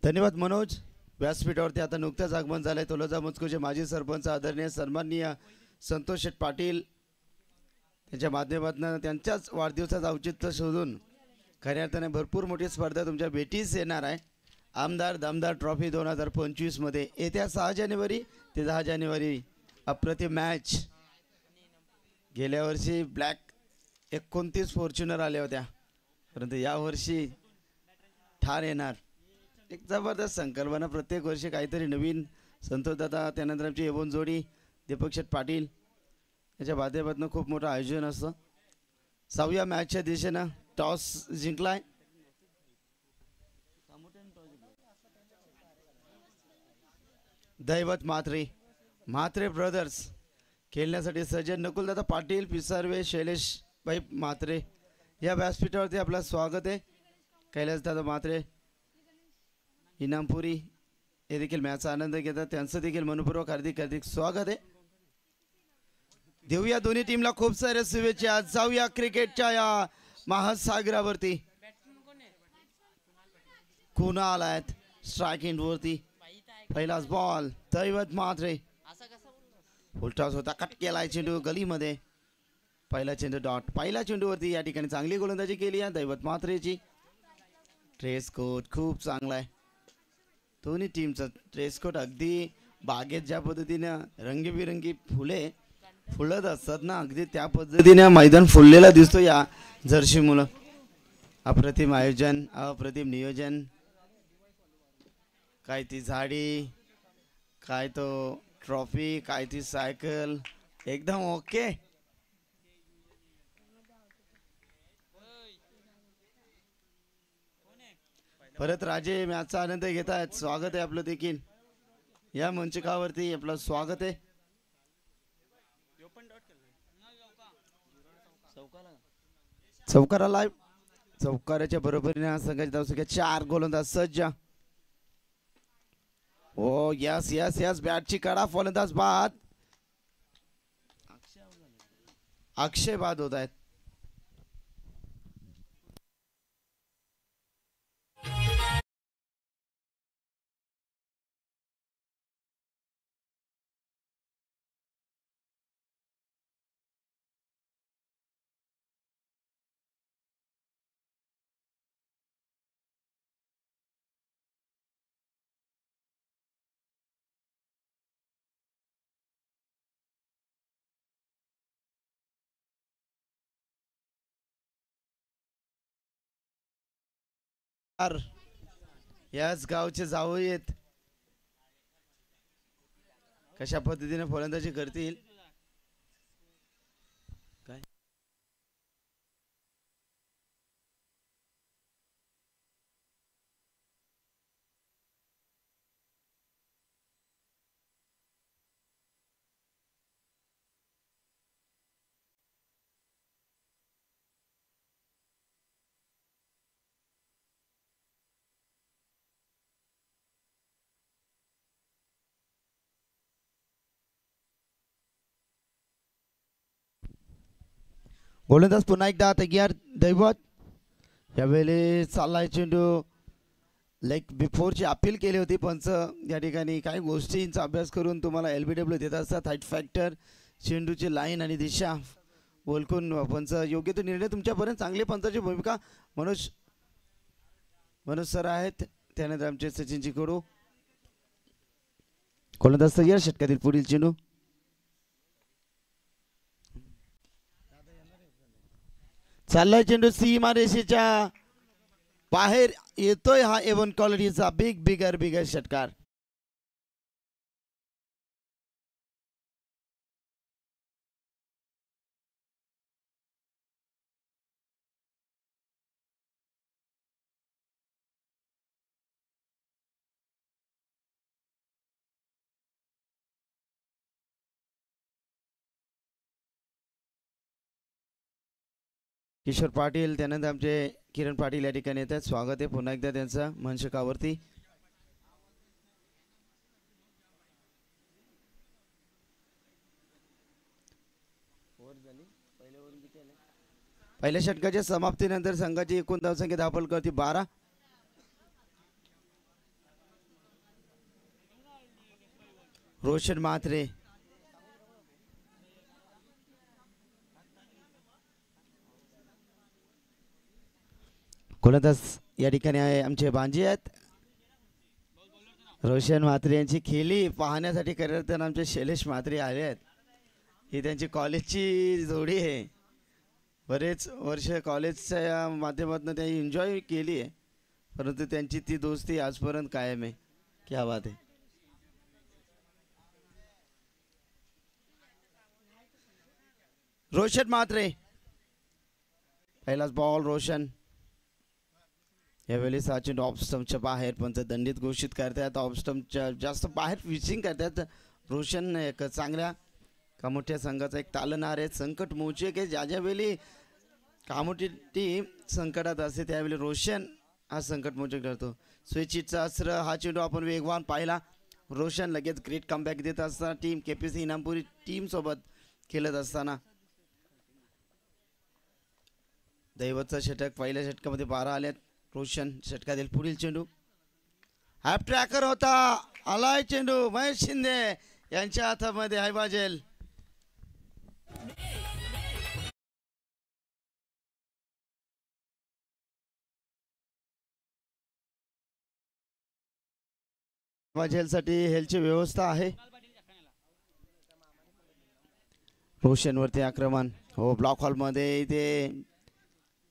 धन्यवाद मनोज. व्यासपीठावरती आता नुकताच आगमन झालंय तलोजा मुचकुचे माजी सरपंच आदरणीय सन्माननीय संतोष शेठ पाटील त्यांच्या माध्यमातून त्यांच्याच वाढदिवसाचं औचित्य शोधून खऱ्या अर्थाने भरपूर मोठी स्पर्धा तुमच्या भेटीस येणार आहे. आमदार दमदार ट्रॉफी 2025 मध्ये येत्या 6 जानेवारी ते 10 जानेवारी अप्रतिम मॅच. गेल्या वर्षी ब्लॅक 29 फॉर्च्युनर आल्या होत्या, परंतु यावर्षी ठार येणार. एक जबरदस्त संकल्पना, प्रत्येक वर्षी काहीतरी नवीन. संतोष दादा त्यानंतर आमची एवोन जोडी दीपक शेठ पाटील याच्या माध्यमातून खूप मोठं आयोजन असतं. 6व्या मॅचच्या दिशेनं टॉस जिंकलाय. दैवत म्हात्रे म्हात्रे ब्रदर्स खेळण्यासाठी सज्जन. नकुलदादा पाटील पिसारवे शैलेश भाई म्हात्रे या व्यासपीठावरती आपलं स्वागत आहे. कैलासदादा म्हात्रे इनामपुरी हे देखील मॅचचा आनंद घेतात, त्यांचं देखील मनपूर्वक हार्दिक हार्दिक स्वागत आहे. देऊया दोन्ही टीमला खूप साऱ्या शुभेच्छा. जाऊया क्रिकेटच्या या महासागरावरती. कुणाल आहेत स्ट्राईक एंडवरती. पहिलाच बॉल दैवत म्हात्रे. फुलटॉस होता, कट केलाय चेंडू गलीमध्ये. पहिला चेंडू डॉट. पहिल्या चेंडूवरती या ठिकाणी चांगली गोलंदाजी केली आहे दैवत म्हात्रेची. ड्रेस कोड खूप चांगला आहे. दोन्ही टीमचा ड्रेस कोड अगदी बागेत ज्या पद्धतीनं रंगीबिरंगी फुलत असतात ना, अगदी त्या पद्धतीने मैदान फुललेला दिसतो या जर्सी मुलं. अप्रतिम आयोजन, अप्रतिम नियोजन. काय ती झाडी, काय तो ट्रॉफी, काय ती सायकल, एकदम ओके. परत राजे मॅचचा आनंद घेत आहेत. स्वागत आहे आपलं देखील या मंचकावरती. आपलं स्वागत आहे. चौकारा लाईव्ह. चौकाराच्या बरोबरीने संघाची धावसंख्या 4. गोलंदाज सज्ज. Oh yes yes yes. बॅटची कडा. फलंदाज बाद. अक्षय बाद होत आहेत. याच गावचे जावई आहेत. कशा पद्धतीने फलंदाजी करतील काय. गोलंदाज पुन्हा एकदा तयार दैवत. यावेळी चाललाय चेंडू. लाईक बिफोरची अपील केली होती पंच या ठिकाणी. काही गोष्टींचा अभ्यास करून तुम्हाला LBW देत असतात. हाईट फॅक्टर, चेंडूची लाईन आणि दिशा ओळखून पंच योग्य तो निर्णय तुमच्यापर्यंत. चांगली पंचाची भूमिका मनोज सर आहेत. त्यानंतर आमचे सचिनजी कडू. गोलंदाज तयार. षटकातील पुढील चेंडू. चाललाय चेंडू सीमा रेषेच्या बाहेर येतोय. हा एवन क्वालिटीचा बिगर षटकार. किशोर पाटील त्यानंतर आमचे किरण पाटील या ठिकाणी येतात. स्वागत आहे पुन्हा एकदा त्यांचं मंचकावरती. पहिल्या षटकाच्या समाप्तीनंतर संघाची एकूण धावसंख्या धावफलकावरती 12. रोशन म्हात्रे गोलंदाज या ठिकाणी आमचे बांजी आहेत. रोशन म्हात्रे यांची खेळी पाहण्यासाठी खरं आमचे शैलेश म्हात्रे आले आहेत. ही त्यांची कॉलेजची जोडी आहे. बरेच वर्ष कॉलेजच्या माध्यमातून त्यांनी एन्जॉय केली आहे, परंतु त्यांची ती दोस्ती आजपर्यंत कायम आहे. क्या बात आहे. रोशन म्हात्रे पहिलाच बॉल रोशन. यावेळी सचिन ऑफ स्टंपच्या बाहेर पंच दंडित घोषित करतात. ऑफ स्टंपच्या जास्त बाहेर फिशिंग करतात. रोशन एक चांगल्या कामोठ्या संघाचा एक तालनार आहे. संकट मोचे की ज्या ज्यावेळी कामोठी टीम संकटात असते त्यावेळी रोशन हा संकट मोचक ठरतो. स्विचिटचा अस्त्र हा चेंडू आपण वेगवान पाहिला. रोशन लगेच ग्रेट कमबॅक देत असताना टीम केपीसी इनामपुरी टीम सोबत खेळत असताना दैवतचा षटक पहिल्या षटकामध्ये 12 आल्यात. रोशन षटकातील पुढील चेंडू हॅप ट्रॅकर होता. आलाय चेंडू महेश शिंदे यांच्या हातामध्ये हाय बाजेल. बाजेलसाठी हेलची व्यवस्था आहे. रोशनवरती आक्रमण हो ब्लॉक हॉलमध्ये इथे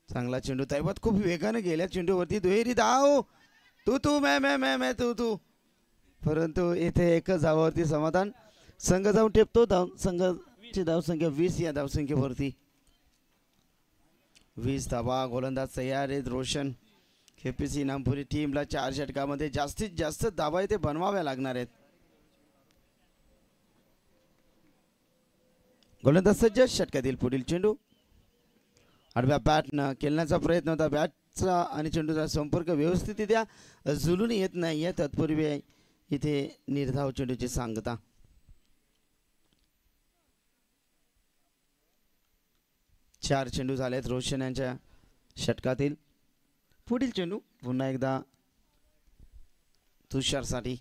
चांगला चेंडू. दैवत खूप वेगाने गेल्या चेंडूवरती. दुहेरी धाव. तू मैं तू परंतु इथे एकच धावावरती समाधान. संघ जाऊन टेपतो. संघाची धावसंख्या 20 या धावसंख्येवरती. 20 धावा. गोलंदाज तयार आहेत. रोशन केपीसी इनामपुरी टीमला 4 षटकामध्ये जास्तीत जास्त धावा इथे बनवाव्या लागणार आहेत. गोलंदाज सज्ज. षटकातील पुढील चेंडू आडव्या बॅटनं खेळण्याचा प्रयत्न होता. बॅटचा आणि चेंडूचा संपर्क व्यवस्थितरित्या जुळून येत नाही आहे. तत्पूर्वी इथे निर्धाव चेंडूची सांगता. चार चेंडू झालेत रोशन यांच्या षटकातील. पुढील चेंडू पुन्हा एकदा तुषारसाठी.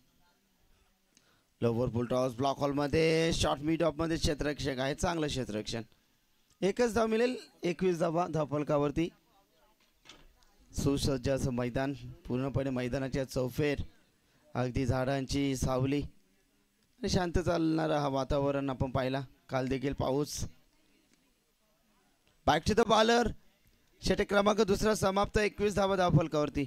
लोवर फुल टॉस ब्लॉक हॉलमध्ये शॉर्ट मिड ऑफमध्ये क्षेत्ररक्षक आहे. चांगलं क्षेत्ररक्षण. एकच धाव मिळेल. 21 धावा धावफलकावरती. सुसज्ज असं मैदान. पूर्णपणे मैदानाच्या चौफेर अगदी झाडांची सावली आणि शांत चालणारं हा वातावरण आपण पाहिला. काल देखील पाऊस. Back to the bowler. षटक क्रमांक दुसरा समाप्त. 21 धावा धावफलकावरती.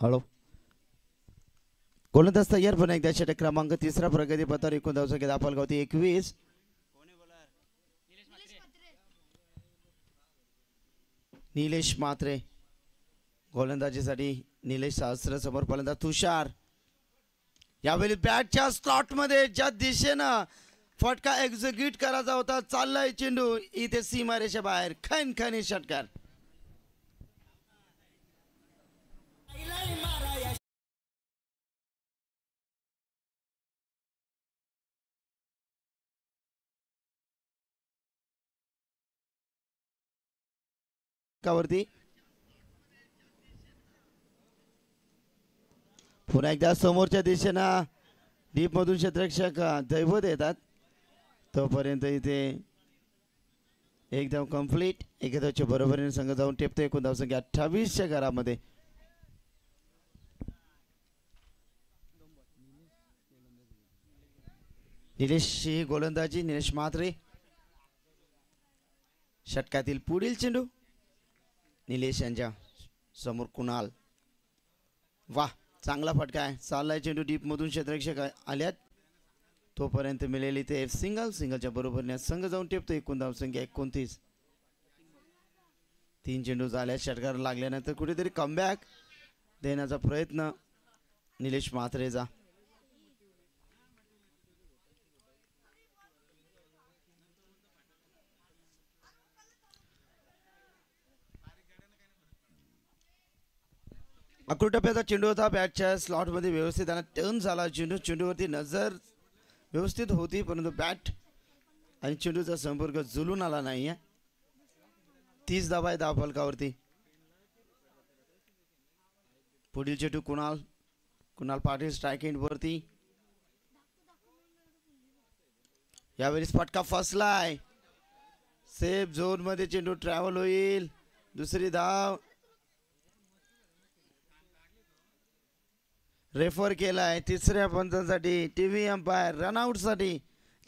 हॅलो. गोलंदाज तयार. पण एकदा षटक क्रमांक तिसरा प्रगती पथावर. एकूण धावसंख्या धावफलकावरती 21. निलेश म्हात्रे गोलंदाजीसाठी. निलेश सहस्त्र समोर फलंदाज तुषार. यावेळी बॅटच्या स्लॉटमध्ये ज्या दिशेनं फटका एक्झिक्यूट करायचा होता चाललाय चेंडू इथे सीमारेषा बाहेर. खणखणी षटकार. वरती पुन्हा एकदा समोरच्या दिशेनं डीप मधून क्षेत्ररक्षक दैवत येतात. तोपर्यंत इथे एक धाव कंप्लीट. एका धावच्या बरोबरीने संघ जाऊन टेपतो. एकूण धावसंख्या 28च्या घरामध्ये. निलेश ही गोलंदाजी. निलेश म्हात्रे. षटकातील पुढील चेंडू निलेश यांच्या समोर कुणाल. वा, चांगला फटका आहे. चाललाय चेंडू डीपमधून क्षेत्ररक्षक आल्यात. तोपर्यंत मिळेल इथे सिंगलच्या बरोबरीने संघ जाऊन टेपतो. एकूण धावसंख्या 29. 3 चेंडू झाल्या. षटकार लागल्यानंतर कुठेतरी कमबॅक देण्याचा प्रयत्न निलेश म्हात्रेचा. अकरू टप्प्याचा चेंडू होता. बॅटच्या स्लॉटमध्ये व्यवस्थित त्यांना टर्न झाला. चेंडूवरती नजर व्यवस्थित होती, परंतु बॅट आणि चेंडूचा संपर्क जुलून आला नाही आहे. 30 धावा आहे धावफलकावरती. पुढील चेंडू कुणाल पाटील स्ट्राईक एंडवरती. यावेळेस फटका फसलाय. सेफ झोन मध्ये चेंडू ट्रॅव्हल होईल. दुसरी धाव रेफर केलाय. तिसऱ्या पंचांसाठी टीव्ही अंपायर रनआउट साठी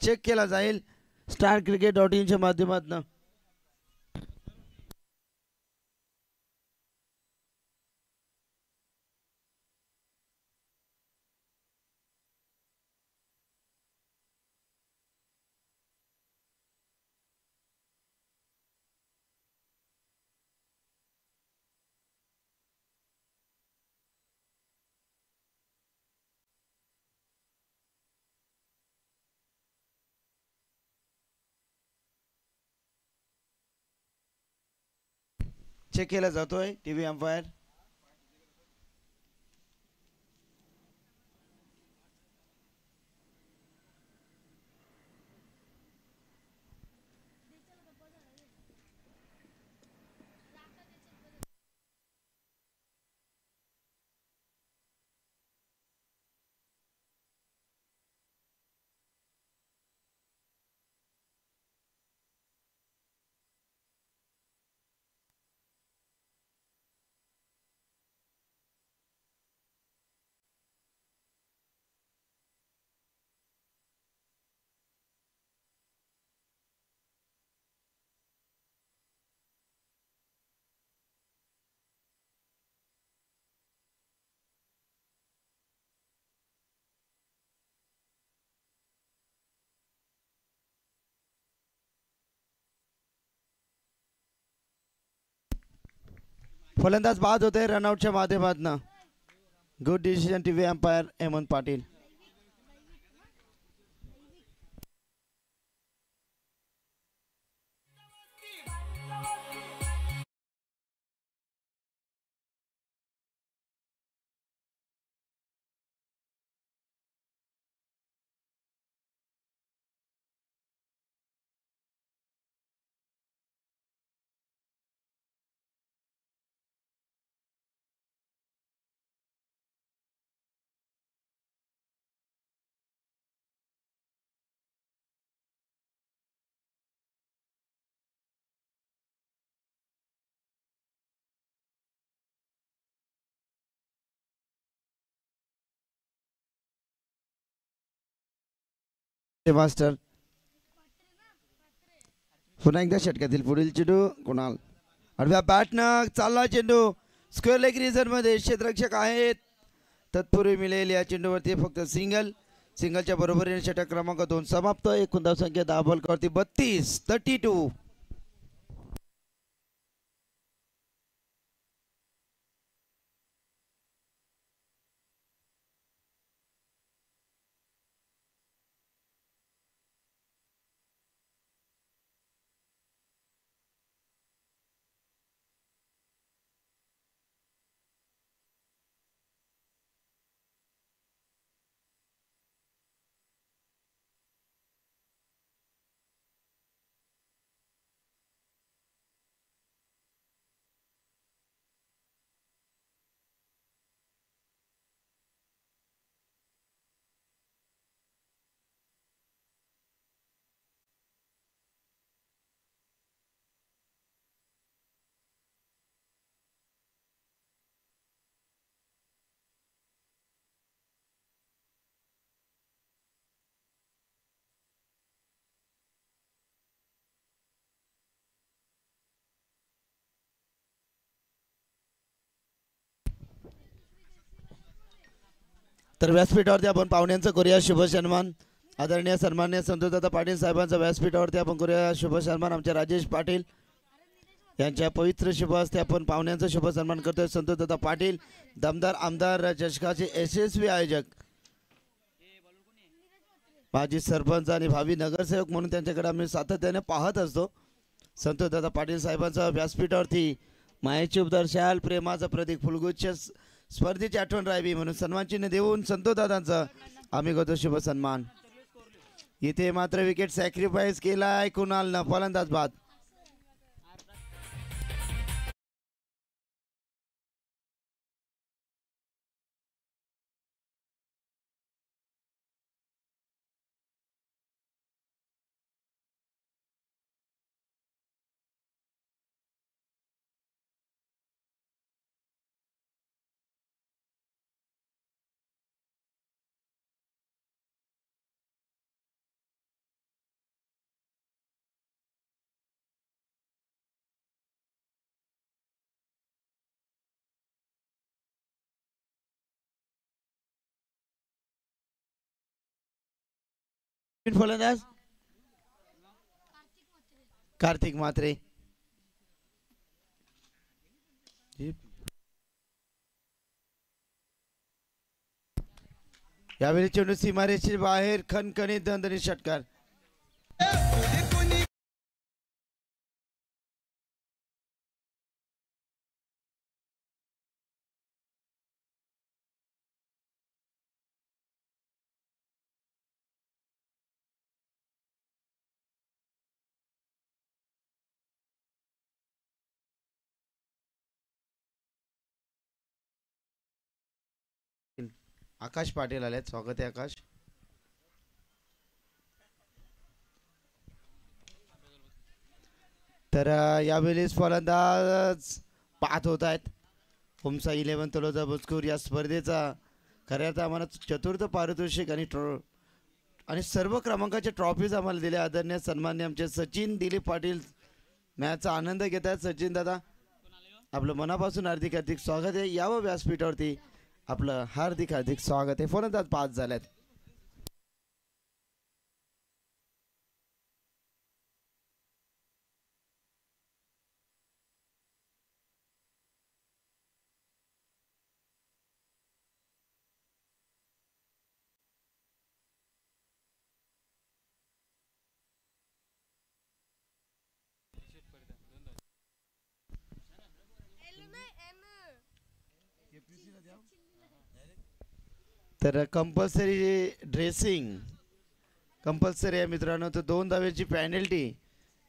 चेक केला जाईल स्टार क्रिकेट.inच्या माध्यमातून. चेक केला जातोय टीव्ही अंपायर. फलंदाज बाद होते रनआउटच्या माध्यमातून. Good decision TV umpire Hemant Patil. Master पुन्हा एकदा षटकातील पुढील चेंडू कुणाल आडव्या बॅटनं चालला चेंडू स्क्वेअर लेग रिझन मध्ये क्षेत्ररक्षक आहेत. तत्पूर्वी मिळेल या चेंडूवरती फक्त सिंगलच्या बरोबरीने षटक क्रमांक 2 समाप्त. एकूण धावसंख्या धावफलकावरती 32. तर व्यासपीठावरती आपण पाहुण्यांचं करूया शुभ सन्मान. आदरणीय सन्माननीय संतोषदादा पाटील साहेबांचा व्यासपीठावरती आपण करूया शुभ सन्मान. आमचे राजेश पाटील यांच्या पवित्र शुभ हस्ते आपण पाहुण्यांचा शुभ सन्मान करतोय. संतोषदादा पाटील दमदार आमदार चषकाचे यशस्वी आयोजक, माजी सरपंच आणि भावी नगरसेवक म्हणून त्यांच्याकडे आम्ही सातत्याने पाहत असतो. संतोषदादा पाटील साहेबांचा व्यासपीठावरती मायेचे उपदार शाल प्रेमाचं प्रतीक फुलगुच्छ स्पर्धेची आठवण राहावी म्हणून सन्मान चिन्ह देऊन संतोषदादांचा आम्ही करतो शुभ सन्मान. इथे मात्र विकेट सॅक्रिफाईस केलाय कुणाल फलंदाज बाद. फलंदाज कार्तिक म्हात्रे. यावेळी चेंडू सीमारेषेच्या बाहेर खणखणीत दणदणीत षटकार. आकाश पाटील आलेत, स्वागत आहे आकाश. तर यावेळी फलंदाज पाहत होत आहेत. होमसा 11 तलोजा मजकूर या स्पर्धेचा खऱ्या अर्थाने आम्हाला चतुर्थ पारितोषिक आणि सर्व क्रमांकाच्या ट्रॉफीज आम्हाला दिल्या. आदरणीय सन्मान्य आमचे सचिन दिलीप पाटील मॅचचा आनंद घेत आहेत. सचिन दादा आपलं मनापासून हार्दिक हार्दिक स्वागत आहे. यावं व्यासपीठावरती आपलं हार्दिक हार्दिक स्वागत आहे. फलंदाज पाच झाल्यात. तर कंपल्सरी ड्रेसिंग कंपल्सरी आहे मित्रांनो. तर 2 धावेची पेनल्टी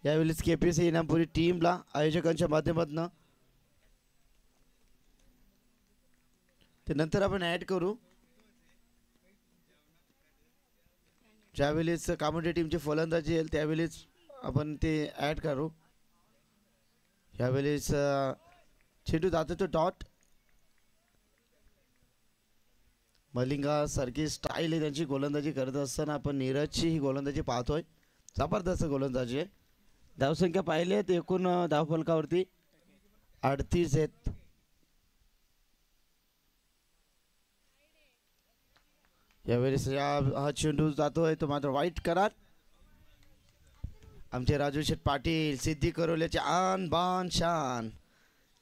यावेळेस केपीसी इनामपुरी टीमला आयोजकांच्या माध्यमातून. ते नंतर आपण ॲड करू. ज्यावेळेस कॉमेडी टीमची फलंदाजी येईल त्यावेळेस आपण ते ॲड करू. यावेळेस चेंडू जातो तो डॉट. मलिंगा सारखी स्टाईल आहे त्यांची गोलंदाजी करत असताना आपण नीरजची ही गोलंदाजी पाहतोय. जबरदस्त गोलंदाजी आहे. धावसंख्या पाहिली आहेत एकूण धावफलकावरती 38 आहेत. यावेळेस हा चेंडू जातोय तो मात्र वाईट करार. आमचे राजू शेठ पाटील सिद्धी करवल्याचे आन बान शान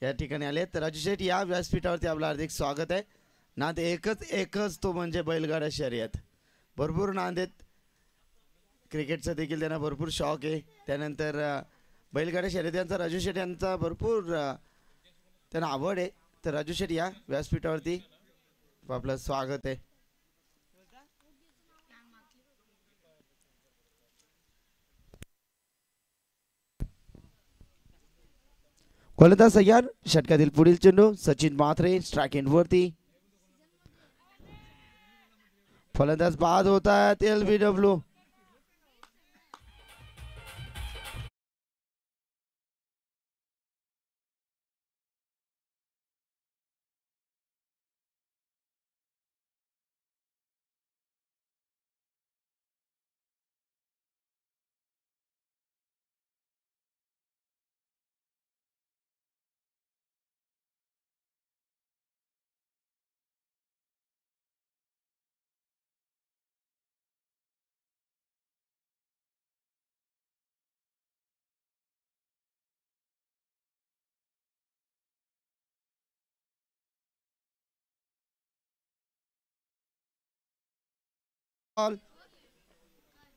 या ठिकाणी आले. तर राजू शेठ या व्यासपीठावरती आपलं हार्दिक स्वागत आहे. नांद एकच तो म्हणजे बैलगाडा शर्यत. भरपूर नांद आहेत. क्रिकेटचा देखील त्यांना भरपूर शौक आहे. त्यानंतर बैलगाडा शर्यतींचा राजू शेठ यांचा भरपूर त्यांना आवड आहे. तर राजू शेठ या व्यासपीठावरती आपलं स्वागत आहे. गोलंदाज तयार. षटकातील पुढील चेंडू सचिन म्हात्रे स्ट्राइक एंड वरती. फलंदाज बाद होता है LBW. बॉल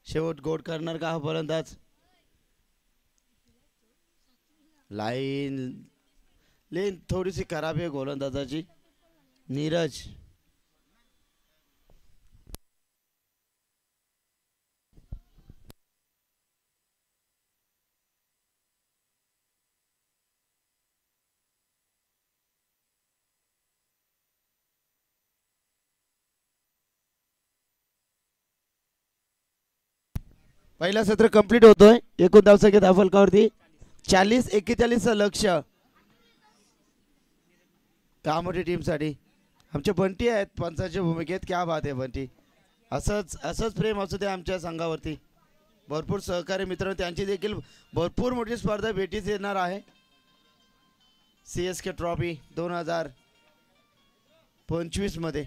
शेवट गोड करणार का हा फलंदाज. लाईन लेन थोडीशी खराब आहे गोलंदाजाची. नीरज पहिला सत्र कंप्लीट होतोय. एकूण धावसंख्या धाव फलकावरती 40-41 लक्ष कामोठी टीम साठी. आमचे बंटी आहेत पंचाच्या भूमिकेत. क्या बात आहे बंटी. असंच प्रेम असू दे आमच्या संघावरती. भरपूर सहकारी मित्र त्यांची देखील भरपूर मोठी स्पर्धा भेटीस येणार आहे. CSK ट्रॉफी 2025 मध्ये.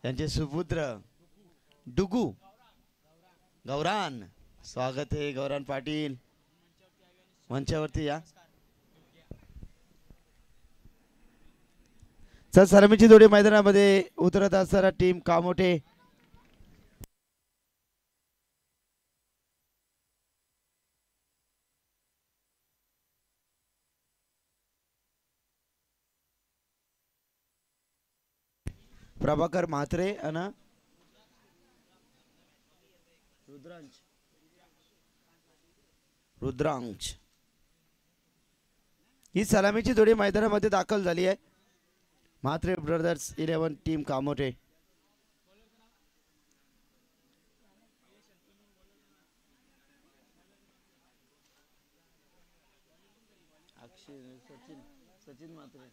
त्यांचे सुपुत्र डुगू गौरान. स्वागत आहे गौरान पाटील. मंचावरती या. चल सलामीची जोडी मैदानामध्ये उतरत असताना टीम कामोठे. प्रभाकर म्हात्रे आणि रुद्रांश ही सलामीची जोडी मैदानामध्ये दाखल झाली आहे. Mhatre brothers 11 team Kamothe. सचिन म्हात्रे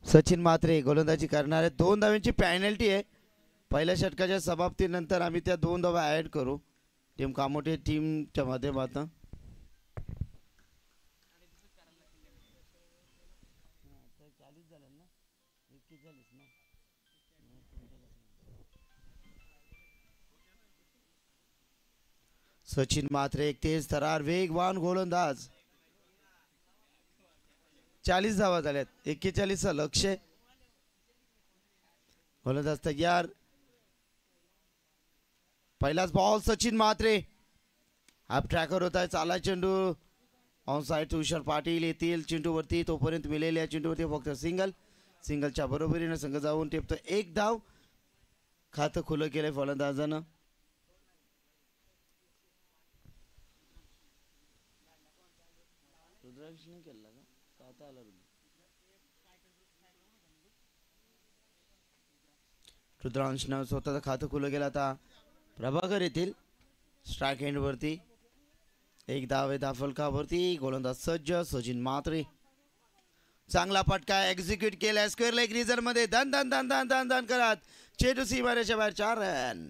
सचिन म्हात्रे गोलंदाजी करणार आहे. 2 धावांची पॅनल्टी आहे. पहिल्या षटकाच्या समाप्तीनंतर आम्ही त्या 2 धावा ऍड करू टीम कामोठे टीमच्या माध्यमातून. सचिन म्हात्रे एक तेज तरार वेगवान गोलंदाज. 40 धावा झाल्यात. 41 लक्ष. गोलंदाज तयार. पहिलाच ball Sachin Mhatre. Half tracker होता. चाला चेंडू ऑन साइड. तुषार पाटील येतील चेंडूवरती. तोपर्यंत मिळेल या चेंडूवरती फक्त सिंगलच्या बरोबरीने संघ जाऊन टिपतो 1 धाव. खातं खुलं केलंय फलंदाजानं. रुद्रांशनं स्वतःचं खातं खुलं केलं. आता प्रभाकर येतील स्ट्राईक एंडवरती. एक धाव आहे धाफलकावरती. गोलंदाज सज्ज सचिन म्हात्रे. चांगला फटका एक्झिक्यूट केलाय स्क्वेअर लेग रिझर्व मध्ये. धन धन धन धन धन धन करत चेंडू सीमारेषेच्या बाहेर 4 रन.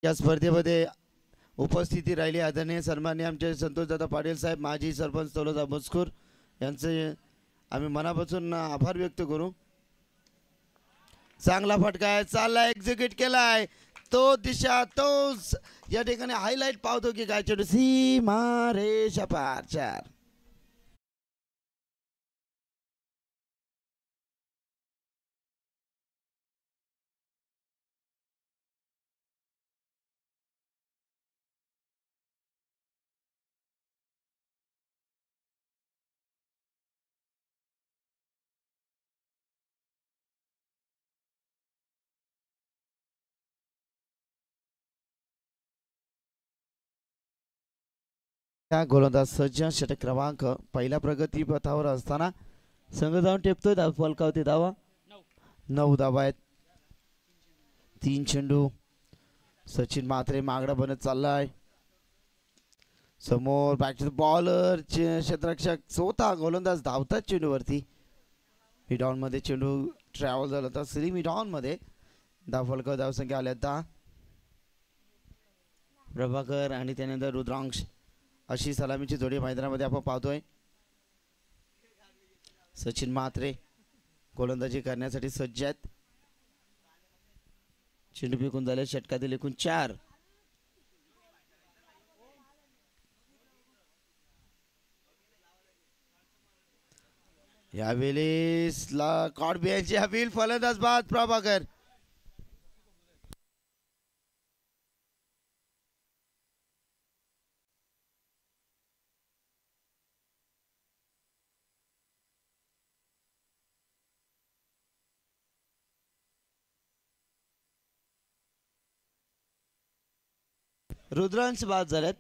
या स्पर्धेमध्ये उपस्थिती राहिली आदरणीय सन्माननीय आमचे संतोषदादा पाटील साहेब, माजी सरपंच तलोजा मजकूर यांचे आम्ही मनापासून आभार व्यक्त करू. चांगला फटका आहे चालला एक्झिक्यूट केलाय. तो दिशा तोच या ठिकाणी हायलाइट पावतो की काय चेंडू सीमारेषा पार 4. गोलंदाज सज्ज षटक क्रमांक पहिल्या प्रगती पथावर असताना संघ जाऊन टेपतोय. फलकावती धावा 9 धावा आहेत. 3 चेंडू. सचिन म्हात्रे मागडा बनत चाललाय. समोर बॅक टू द बॉलर क्षेत्ररक्षक स्वतः गोलंदाज धावतात चेंडूवरती. मिडॉन मध्ये चेंडू ट्रॅव्हल झाला होता. श्री मिडॉन मध्ये धावफलक धावसंख्या आल्या 10. प्रभाकर आणि त्यानंतर रुद्रांश अशी सलामीची जोडी मैदानामध्ये आपण पाहतोय. सचिन म्हात्रे गोलंदाजी करण्यासाठी सज्ज आहेत. चेंडू फेकून झाले षटकातील एकूण 4. यावेळेस कॉट बिहाइंडची अपील फलंदाज बाद प्रभाकर. रुद्रांश बाद झाल्यात.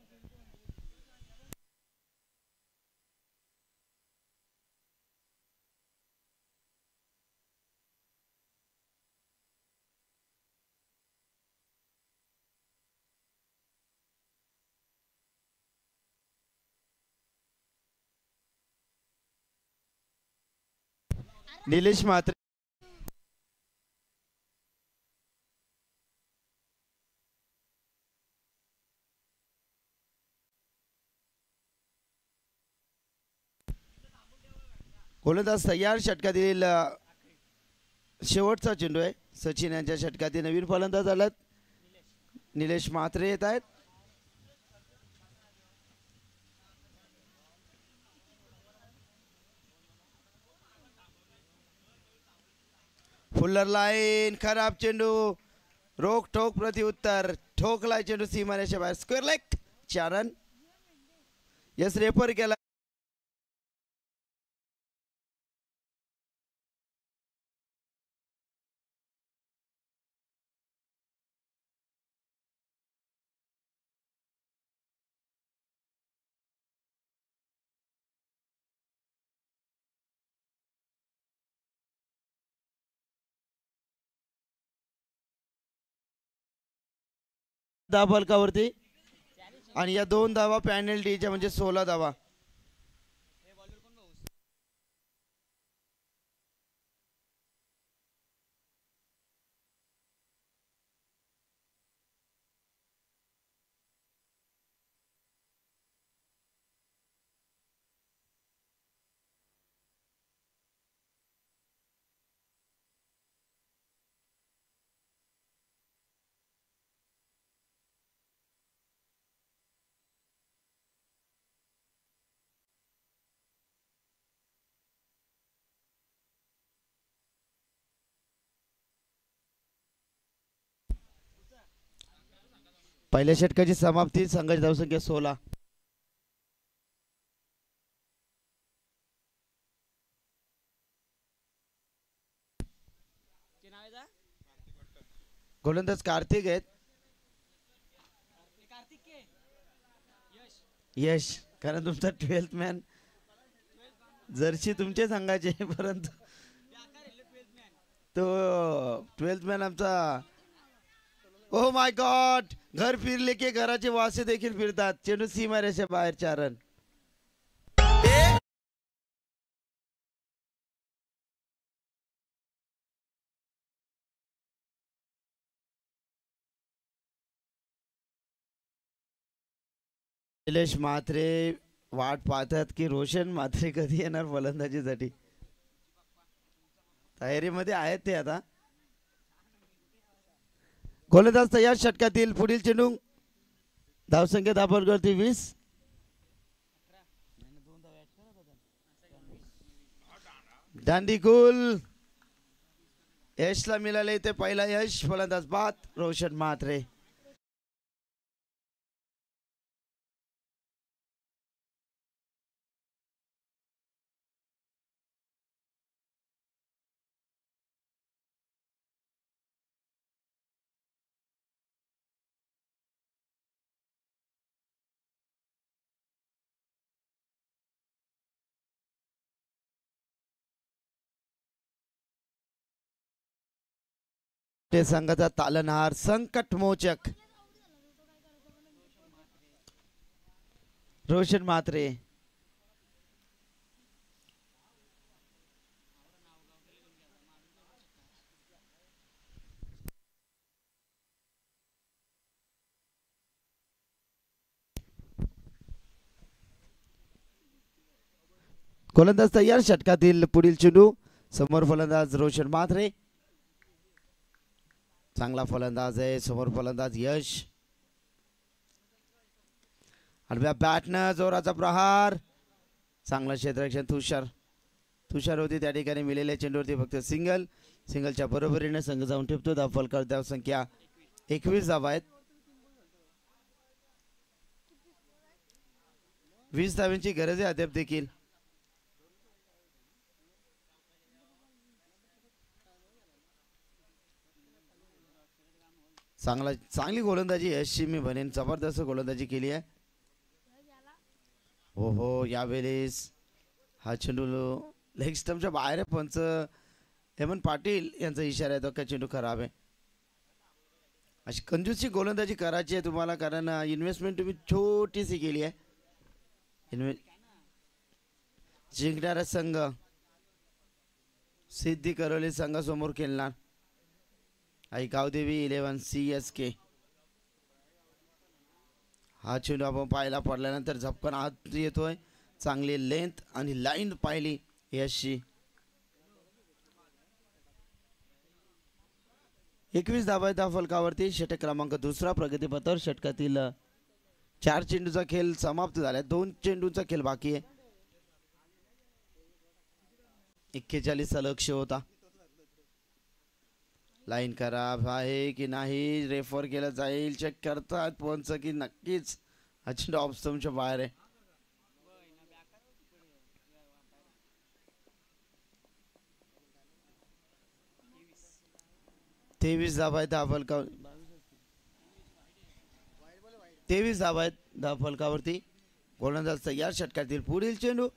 निलेश म्हात्रे गोलंदाज तयार. षटकातील शेवटचा चेंडू आहे. सचिन यांच्या षटकातील नवीन फलंदाज आलात. निलेश म्हात्रे येत आहेत. फुल्लर लाईन खराब चेंडू. रोख ठोक प्रतिउत्तर. ठोकलाय चेंडू सीमारेषेच्या बाहेर. Square leg 4 run. Yes refer केला. धावा फलकावरती आणि या 2 धावा पॅनल्टीच्या म्हणजे 16 धावा. पहिल्या षटकाची समाप्ती. संघाची धावसंख्या 16. गोलंदाज कार्तिक आहेत. यश, कारण तुमचा 12th मॅन जर्सी तुमच्या संघाचे, परंतु तो 12th मॅन आमचा. ओ माय गॉड, घर फिरले की घराचे वासे देखील फिरतात. चेंडू सीमारेषा बाहेर 4 रन. निलेश म्हात्रे वाट पाहतात की रोशन म्हात्रे कधी येणार फलंदाजीसाठी. तयारीमध्ये आहेत ते आता. गोलंदाज तयार. षटकातील पुढील चेंडू. धावसंख्या दाबोलकरती 20. दांडीकुल यशला मिळाले ते पहिला यश. फलंदाज बाद रोशन म्हात्रे. ते संघाचा तालनहार संकटमोचक रोशन म्हात्रे. गोलंदाज तयार. षटकातील पुढील चेंडू. समोर फलंदाज रोशन म्हात्रे. चांगला फलंदाज आहे. समोर फलंदाज यश. आडव्या बॅटनं जोराचा प्रहार. चांगला क्षेत्ररक्षण तुषार होती त्या ठिकाणी. मिळालेल्या चेंडूवरती फक्त सिंगलच्या बरोबरीने संघ जाऊन ठेवतो. धाव फलकावर धाव संख्या 21 धावा आहेत. 20 धावांची गरज आहे अद्याप देखील. चांगली गोलंदाजी यशची मी म्हणेन. जबरदस्त गोलंदाजी केली आहे. हो यावेळेस हा चेंडू लेग स्टंपच्या बाहेर. पंच हेमंत पाटील यांचा इशारा आहे का चेंडू खराब आहे. अशी कंजूसची गोलंदाजी करायची आहे तुम्हाला, कारण इन्व्हेस्टमेंट तुम्ही छोटीशी केली आहे. जिंकणारा संघ सिद्धी करवली संघासमोर खेळणार आई गावदेवी 11 CSK. हा चेंडू आपण पाहायला पडल्यानंतर झपकन आत येतोय. चांगली लेंथ आणि लाईन पाहिली यशची. 21 धावा धाव फलकावरती. षटक क्रमांक 2 प्रगतीपथावर. षटकातील 4 चेंडूचा खेळ समाप्त झाला. 2 चेंडूचा खेळ बाकी आहे. 41 लक्ष होता. लाईन खराब आहे की नाही रेफर केलं जाईल. चेक करतात पंच की नक्कीच हा चेंडू ऑफ स्टंपच्या बाहेर आहे. तेवीस धावा आहेत धाव फलकावर. 23 धावा आहेत धाव फलकावरती. गोलंदाज तयार. षटकातील पुढील चेंडू.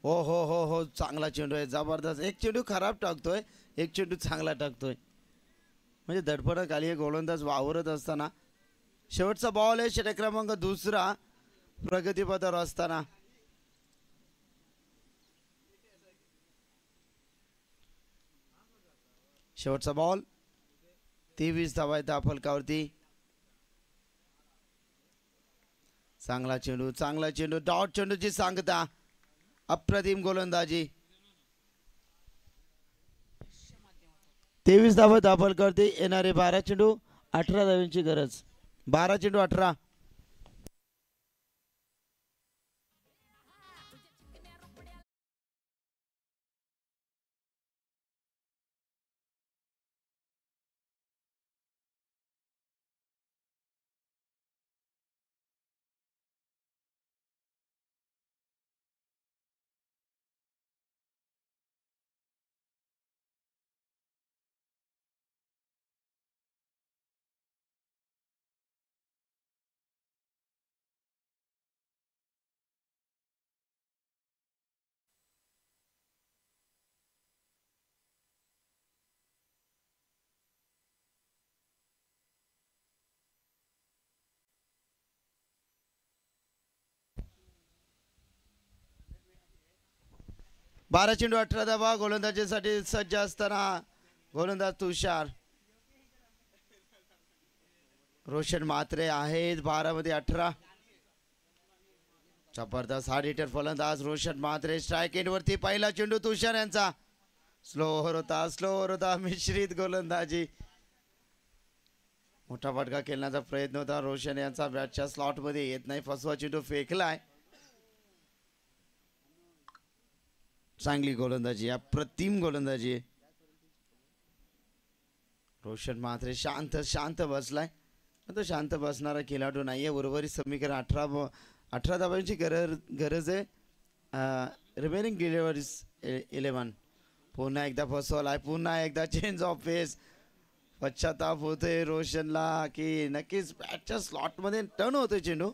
हो चांगला चेंडू आहे. जबरदस्त. एक चेंडू खराब टाकतोय, एक चेंडू चांगला टाकतोय. म्हणजे धडपडत आली गोलंदाज वावरत असताना. शेवटचा बॉल आहे. षटक क्रमांक 2 प्रगतीपथावर असताना. शेवटचा बॉल. 23 धावा आहेत धाव फलकावरती. चांगला चेंडू डॉट चेंडूची सांगता. अप्रतिम गोलंदाजी. 23 धावा धाव फलकावरती. येणारे 12 चेंडू 18 धावांची गरज. 12 चेंडू 18. 12 चेंडू 18 धावा. गोलंदाजीसाठी सज्ज असताना गोलंदाज तुषार. रोशन म्हात्रे आहेत 12 मध्ये 18. जबरदस्त हार्ड हिटर फलंदाज रोशन म्हात्रे. स्ट्राईक एंड वरती पहिला चेंडू तुषार यांचा. स्लोवर होता मिश्रित गोलंदाजी. मोठा फटका खेळण्याचा प्रयत्न होता रोशन यांचा. बॅटच्या स्लॉट मध्ये येत नाही. फसवा चेंडू फेकलाय. चांगली गोलंदाजी, अप्रतिम गोलंदाजी. रोशन म्हात्रे शांत बसलाय. तो शांत बसणारा खेळाडू नाहीये. उर्वरित समीकरण 18 धावांची गरज आहे. Remaining deliveries 11. पुन्हा एकदा फसवलाय. पुन्हा एकदा चेंज ऑफ पेस. पश्चाताप होतोय रोशनला की नक्कीच बॅटच्या स्लॉट मध्ये टर्न होतोय चेंडू.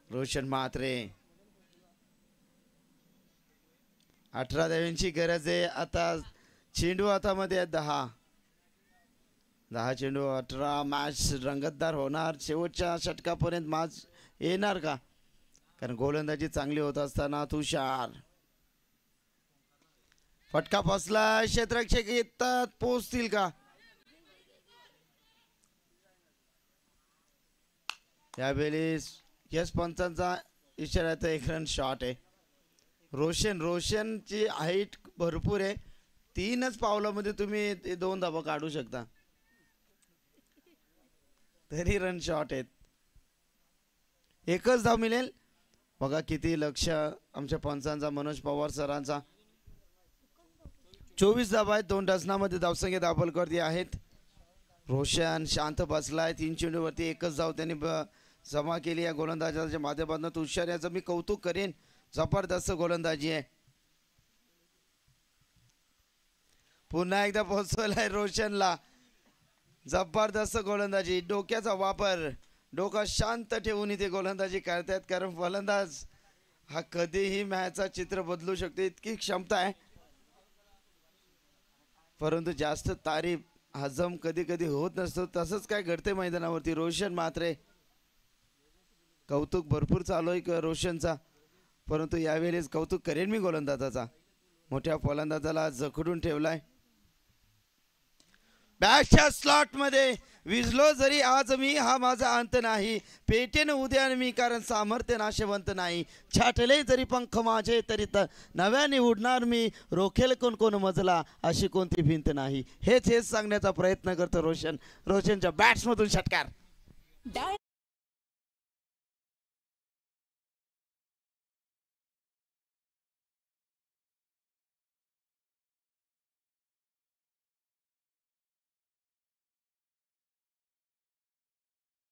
रोशन म्हात्रे 18 धावांची गरज आहे. आता चेंडू हातामध्ये 10 चेंडू 18. मॅच रंगतदार होणार. शेवटच्या षटकापर्यंत मॅच येणार का? कारण गोलंदाजी चांगली होत असताना तुषार. फटका फसला. क्षेत्ररक्षक येतात, पोहोचतील का? यावेळेस यश पंचांचा इशाऱ्याचा एक रन शॉट आहे. रोशनची हाईट भरपूर आहे. 3च पावलामध्ये तुम्ही 2 धावा काढू शकता. तरी रन शॉट आहेत. 1च धाव मिळेल. बघा किती लक्ष आमच्या पंचांचा, मनोज पवार सरांचा. 24 धावा आहेत. 2 डझनामध्ये धावसंख्या दाखल आहेत. रोशन शांत बसलाय. 3 चेंडूवरती 1च धाव त्यांनी जमा केली या गोलंदाजाच्या माध्यमातून. तुषार याचं मी कौतुक करेन. जबरदस्त गोलंदाजी आहे. पुन्हा एकदा पोहोचवलाय रोशनला. जबरदस्त गोलंदाजी. डोक्याचा वापर. डोका शांत ठेवून इथे गोलंदाजी करतायत. कारण फलंदाज हा कधीही मॅचचा चित्र बदलू शकतो, इतकी क्षमता आहे. परंतु जास्त तारीफ हजम कधी कधी होत नसतो. तसंच काय घडते मैदानावरती. रोशन म्हात्रे कौतुक भरपूर चालू आहे रोशनचा. परंतु यावेळेस कौतुक करेन मी गोलंदाजाचा. मोठ्या फलंदाजाला जखडून ठेवलाय. बॅटच्या स्लॉट मध्ये विजलो जरी आज मी, हा माझा अंत नाही. पेटेन उद्या मी, कारण सामर्थ्य नाशवंत नाही. छाटले जरी पंख माझे तरी नव्याने उडणार मी. रोखेल कोण मजला, अशी कोणती भिंत नाही. हेच सांगण्याचा प्रयत्न करतो रोशन. रोशनच्या बॅट्समधून षटकार.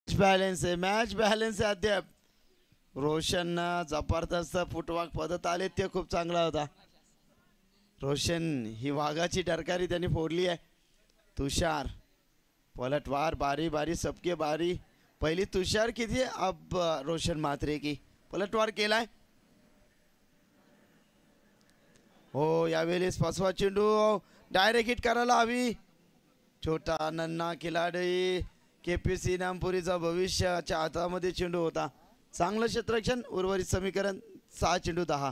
मॅच बॅलन्स आहे अद्याप. रोशन जबरदस्त फुटवर्क पद्धत आले ते खूप चांगला होता. रोशन ही वाघाची डरकारी त्यांनी फोडली आहे. तुषार पलटवार. बारी सबके बारी. पहिली तुषार की थी, अब रोशन म्हात्रे की. पलटवार केलाय. हो यावेळेस फसवा चेंडू. डायरेक्ट हिट करायला हवी. छोटा नन्ना खिलाडी. KPC नामपुरीचा भविष्याच्या हातामध्ये चेंडू होता. चांगलं क्षेत्ररक्षण. उर्वरित समीकरण 6 चेंडू 10.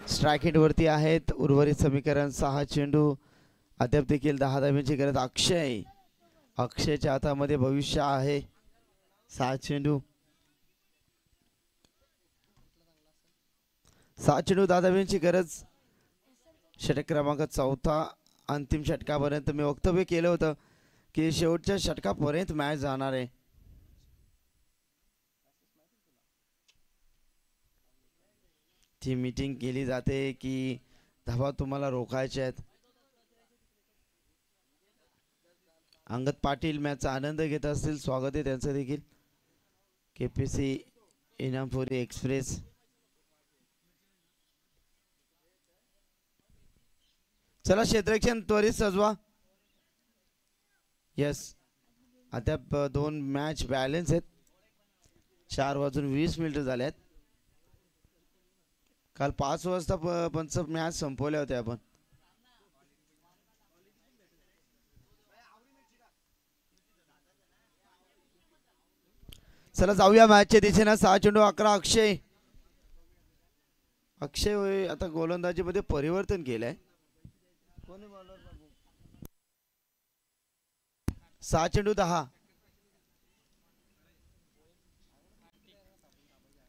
स्ट्राईक हिट वरती आहेत. उर्वरित समीकरण 6 चेंडू. अद्याप देखील 10 धावांची गरज. अक्षयच्या हातामध्ये भविष्य आहे. 6 चेंडू 10 धावांची गरज. षटक क्रमांक 4. अंतिम षटकापर्यंत मी वक्तव्य केलं होतं की शेवटच्या षटकापर्यंत मॅच जाणार आहे. ची मीटिंग केली जाते की धावा तुम्हाला रोखायचे आहेत. अंगद पाटील मॅचचा आनंद घेत असतील, स्वागत आहे त्यांचं देखील. KPC Inampuri express. चला क्षेत्ररक्षण त्वरित सजवा. यस, अद्याप 2 मॅच बॅलन्स आहेत. 4:20 झाले आहेत. काल 5 वाजता पंच मॅच संपवल्या होत्या आपण. चला जाऊया मॅचच्या दिशेनं. 6 चेंडू 11. अक्षय आता गोलंदाजीमध्ये परिवर्तन केलंय. 6 चेंडू 10.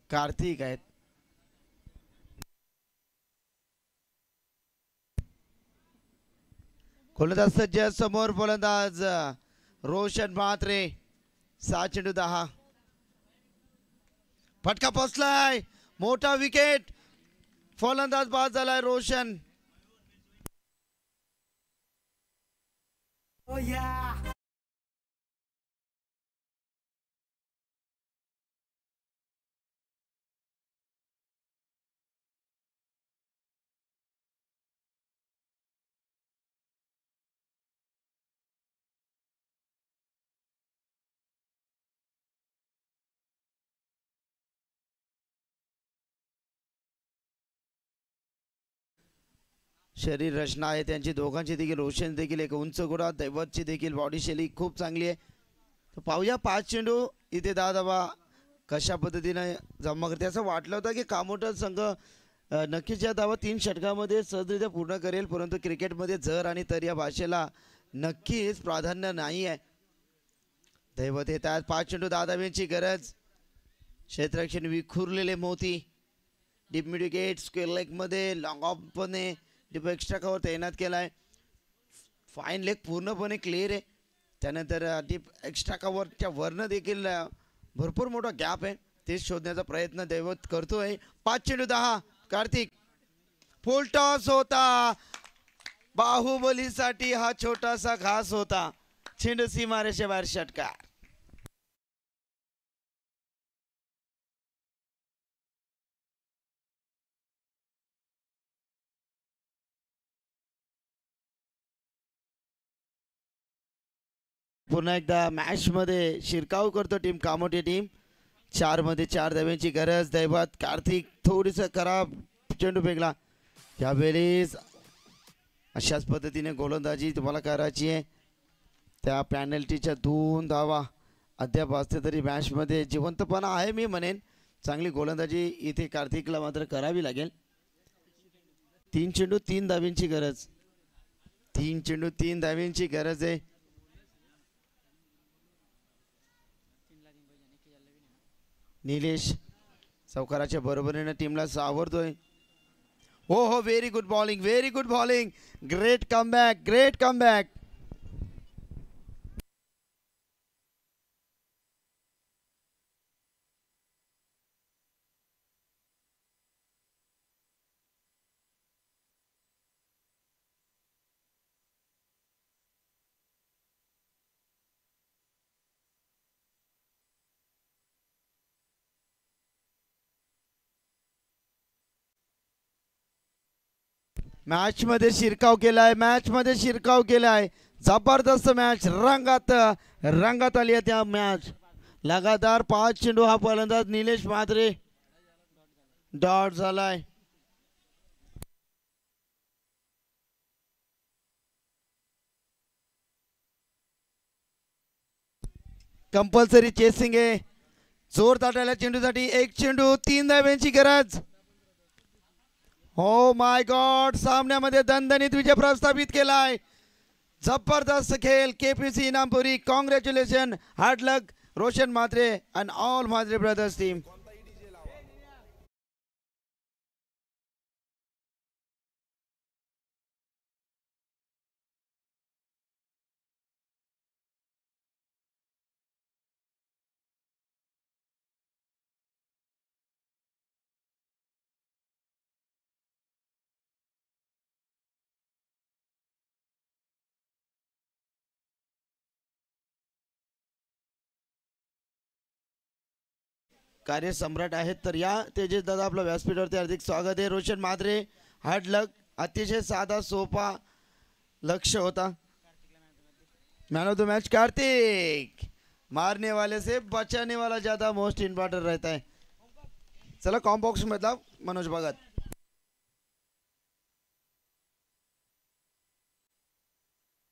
कार्तिक आहेत. गोलंदाज सज्ज समोर गोलंदाज रोशन म्हात्रे. 6 चेंडू 10. फटका पोचलाय, मोठा विकेट. फलंदाज बाद झालाय रोशन. शरीर रचना आहे त्यांची दोघांची देखील. रोशन देखील एक उंच गोरा. दैवतची देखील बॉडी शैली खूप चांगली आहे. तर पाहूया 5 चेंडू इथे 10 धावा कशा पद्धतीने जमा करते. असं वाटलं होतं की कामोटर संघ नक्कीच या धावा 3 षटकामध्ये सहजरित्या पूर्ण करेल, परंतु क्रिकेटमध्ये जर आणि तर या भाषेला नक्कीच प्राधान्य नाही आहे. दैवत येत आहेत. 5 चेंडू 10 धाव्यांची गरज. क्षेत्ररक्षण विखुरलेले मोती. Deep mid wicket square leg मध्ये लॉंग ऑफ पण आहे. डीप एक्स्ट्रा कव्हर तैनात केलाय. फाईन लेग पूर्णपणे क्लिअर आहे. त्यानंतर डीप एक्स्ट्रा कव्हरच्या वरनं देखील भरपूर मोठा गॅप आहे. ते शोधण्याचा प्रयत्न दैवत करतोय. 5 चेंडू 10. कार्तिक. फुल टॉस होता. बाहुबलीसाठी हा छोटासा घास होता. चेंडू सीमारेषे बाहेर षटकार. पुन्हा एकदा मॅच मध्ये शिरकाव करतो टीम कामोटे टीम. 4 मध्ये 4 धाव्यांची गरज. दैवत. कार्तिक थोडीस खराब चेंडू फेकला. यावेळेस अशाच पद्धतीने गोलंदाजी तुम्हाला करायची आहे. त्या पॅनल्टीच्या 2 धावा अद्याप असते तरी मॅच मध्ये जिवंतपणा आहे मी म्हणेन. चांगली गोलंदाजी इथे कार्तिकला मात्र करावी लागेल. 3 चेंडू 3 धाव्यांची गरज. 3 चेंडू 3 धाव्यांची गरज आहे. निलेश सावकाराच्या बरोबरीने टीमला सावरतोय. हो हो, very good bowling, very good bowling. Great comeback, great comeback. Match मध्ये शिरकाव केलाय, मॅच मध्ये शिरकाव केलाय. जबरदस्त मॅच रंगात आली आहे त्या मॅच. लगातार 5 चेंडू हा फलंदाज निलेश म्हात्रे डॉट झालाय. कंपल्सरी चेसिंग आहे. जोर दाटायला चेंडूसाठी. 1 चेंडू 3 धाव्यांची गरज. हो माय गॉड, सामन्यामध्ये दणदणीत विजय प्रस्थापित केलाय. जबरदस्त खेळ. KPC Inampuri. Congratulation, hard luck Roshan Mhatre and all Mhatre brothers team. कार्यसम्राट आहेत. तर या तेजस दादा आपलं व्यासपीठावरती हार्दिक स्वागत आहे. रोशन मात्रे हार्ड लक, अतिशय साधा सोपा लक्ष होता. Man of the match Kartik, मारने वाले से बचाने वाला ज्यादा मोस्ट इम्पॉर्टेंट रहता है. चला कॉम्बॉक्स मधला मनोज भगत.